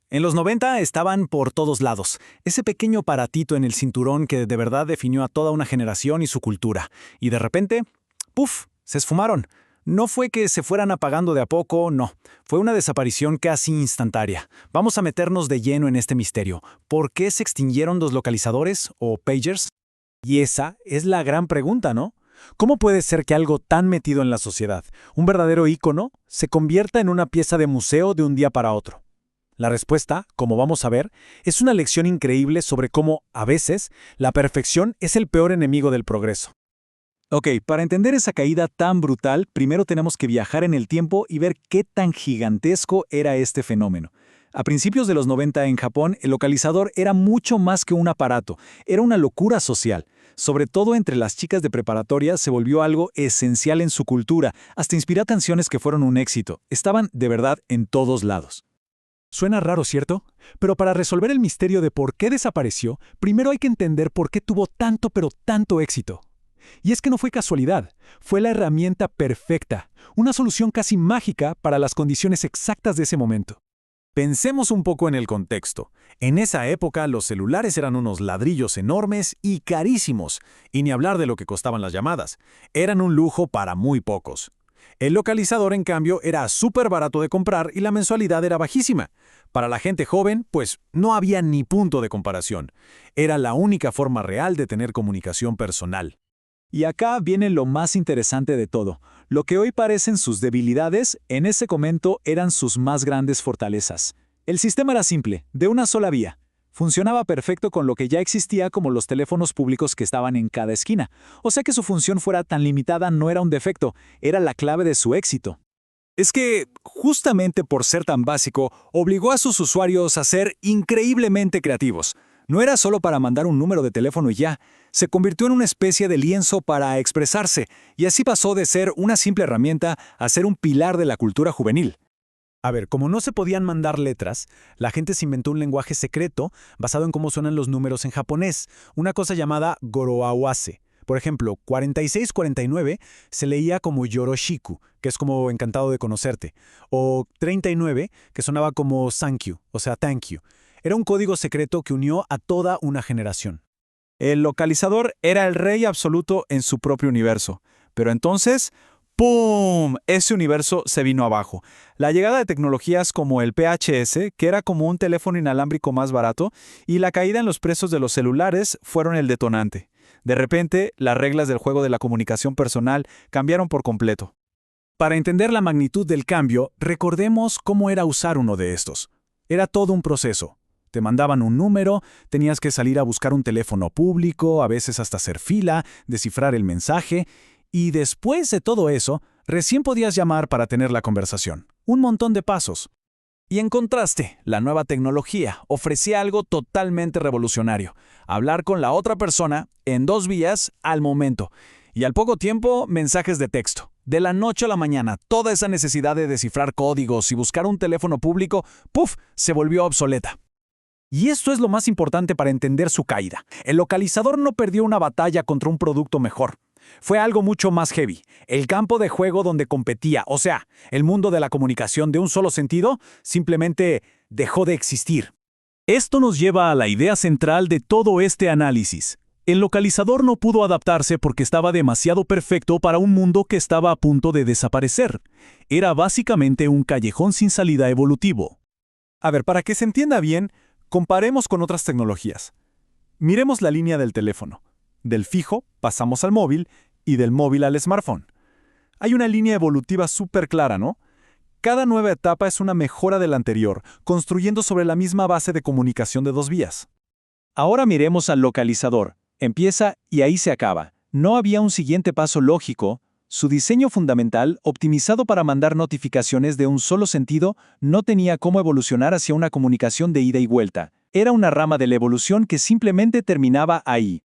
En los 90 estaban por todos lados. Ese pequeño aparatito en el cinturón que de verdad definió a toda una generación y su cultura. Y de repente, ¡puf!, se esfumaron. No fue que se fueran apagando de a poco, no. Fue una desaparición casi instantánea. Vamos a meternos de lleno en este misterio. ¿Por qué se extinguieron los localizadores o pagers? Y esa es la gran pregunta, ¿no? ¿Cómo puede ser que algo tan metido en la sociedad, un verdadero ícono, se convierta en una pieza de museo de un día para otro? La respuesta, como vamos a ver, es una lección increíble sobre cómo, a veces, la perfección es el peor enemigo del progreso. Ok, para entender esa caída tan brutal, primero tenemos que viajar en el tiempo y ver qué tan gigantesco era este fenómeno. A principios de los 90 en Japón, el localizador era mucho más que un aparato, era una locura social. Sobre todo entre las chicas de preparatoria se volvió algo esencial en su cultura, hasta inspiró canciones que fueron un éxito. Estaban, de verdad, en todos lados. Suena raro, ¿cierto? Pero para resolver el misterio de por qué desapareció, primero hay que entender por qué tuvo tanto pero tanto éxito. Y es que no fue casualidad, fue la herramienta perfecta, una solución casi mágica para las condiciones exactas de ese momento. Pensemos un poco en el contexto. En esa época los celulares eran unos ladrillos enormes y carísimos, y ni hablar de lo que costaban las llamadas. Eran un lujo para muy pocos. El localizador, en cambio, era súper barato de comprar y la mensualidad era bajísima. Para la gente joven, pues no había ni punto de comparación. Era la única forma real de tener comunicación personal. Y acá viene lo más interesante de todo. Lo que hoy parecen sus debilidades, en ese momento eran sus más grandes fortalezas. El sistema era simple, de una sola vía. Funcionaba perfecto con lo que ya existía como los teléfonos públicos que estaban en cada esquina. O sea que su función fuera tan limitada no era un defecto, era la clave de su éxito. Es que, justamente por ser tan básico, obligó a sus usuarios a ser increíblemente creativos. No era solo para mandar un número de teléfono y ya, se convirtió en una especie de lienzo para expresarse, y así pasó de ser una simple herramienta a ser un pilar de la cultura juvenil. A ver, como no se podían mandar letras, la gente se inventó un lenguaje secreto basado en cómo suenan los números en japonés, una cosa llamada goroawase. Por ejemplo, 4649 se leía como yoroshiku, que es como encantado de conocerte, o 39, que sonaba como thank you, o sea, thank you. Era un código secreto que unió a toda una generación. El localizador era el rey absoluto en su propio universo, pero entonces, ¡pum!, ese universo se vino abajo. La llegada de tecnologías como el PHS, que era como un teléfono inalámbrico más barato, y la caída en los precios de los celulares fueron el detonante. De repente, las reglas del juego de la comunicación personal cambiaron por completo. Para entender la magnitud del cambio, recordemos cómo era usar uno de estos. Era todo un proceso. Te mandaban un número, tenías que salir a buscar un teléfono público, a veces hasta hacer fila, descifrar el mensaje, y después de todo eso, recién podías llamar para tener la conversación. Un montón de pasos. Y en contraste, la nueva tecnología ofrecía algo totalmente revolucionario: hablar con la otra persona en 2 vías al momento. Y al poco tiempo, mensajes de texto. De la noche a la mañana, toda esa necesidad de descifrar códigos y buscar un teléfono público, ¡puf!, se volvió obsoleta. Y esto es lo más importante para entender su caída. El localizador no perdió una batalla contra un producto mejor. Fue algo mucho más heavy. El campo de juego donde competía, o sea, el mundo de la comunicación de un solo sentido, simplemente dejó de existir. Esto nos lleva a la idea central de todo este análisis. El localizador no pudo adaptarse porque estaba demasiado perfecto para un mundo que estaba a punto de desaparecer. Era básicamente un callejón sin salida evolutivo. A ver, para que se entienda bien, comparemos con otras tecnologías. Miremos la línea del teléfono. Del fijo pasamos al móvil y del móvil al smartphone. Hay una línea evolutiva súper clara, ¿no? Cada nueva etapa es una mejora de la anterior, construyendo sobre la misma base de comunicación de 2 vías. Ahora miremos al localizador. Empieza y ahí se acaba. No había un siguiente paso lógico. Su diseño fundamental, optimizado para mandar notificaciones de un solo sentido, no tenía cómo evolucionar hacia una comunicación de ida y vuelta. Era una rama de la evolución que simplemente terminaba ahí.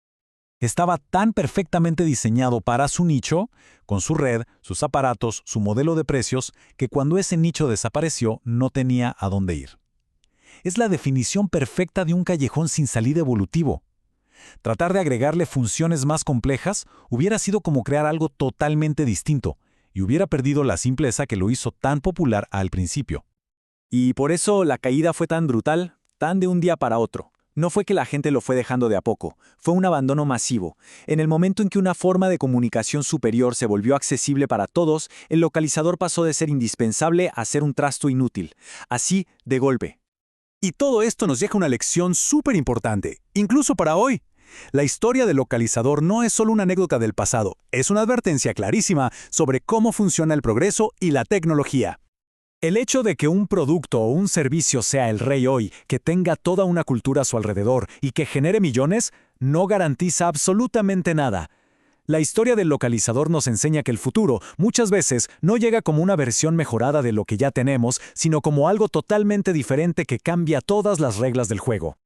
Estaba tan perfectamente diseñado para su nicho, con su red, sus aparatos, su modelo de precios, que cuando ese nicho desapareció no tenía a dónde ir. Es la definición perfecta de un callejón sin salida evolutivo. Tratar de agregarle funciones más complejas hubiera sido como crear algo totalmente distinto, y hubiera perdido la simpleza que lo hizo tan popular al principio. Y por eso la caída fue tan brutal, tan de un día para otro. No fue que la gente lo fue dejando de a poco, fue un abandono masivo. En el momento en que una forma de comunicación superior se volvió accesible para todos, el localizador pasó de ser indispensable a ser un trasto inútil. Así, de golpe. Y todo esto nos deja una lección súper importante, incluso para hoy. La historia del localizador no es solo una anécdota del pasado, es una advertencia clarísima sobre cómo funciona el progreso y la tecnología. El hecho de que un producto o un servicio sea el rey hoy, que tenga toda una cultura a su alrededor y que genere millones, no garantiza absolutamente nada. La historia del localizador nos enseña que el futuro muchas veces no llega como una versión mejorada de lo que ya tenemos, sino como algo totalmente diferente que cambia todas las reglas del juego.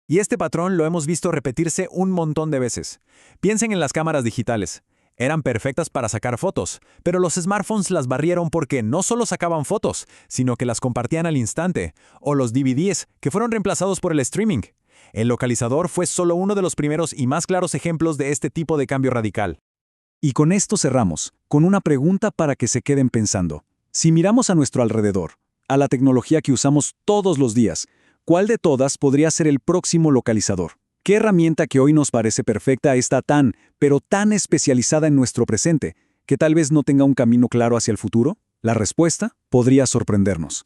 Y este patrón lo hemos visto repetirse un montón de veces. Piensen en las cámaras digitales. Eran perfectas para sacar fotos, pero los smartphones las barrieron porque no solo sacaban fotos, sino que las compartían al instante, o los DVDs, que fueron reemplazados por el streaming. El localizador fue solo uno de los primeros y más claros ejemplos de este tipo de cambio radical. Y con esto cerramos, con una pregunta para que se queden pensando. Si miramos a nuestro alrededor, a la tecnología que usamos todos los días, ¿cuál de todas podría ser el próximo localizador? ¿Qué herramienta que hoy nos parece perfecta está tan, pero tan especializada en nuestro presente, que tal vez no tenga un camino claro hacia el futuro? La respuesta podría sorprendernos.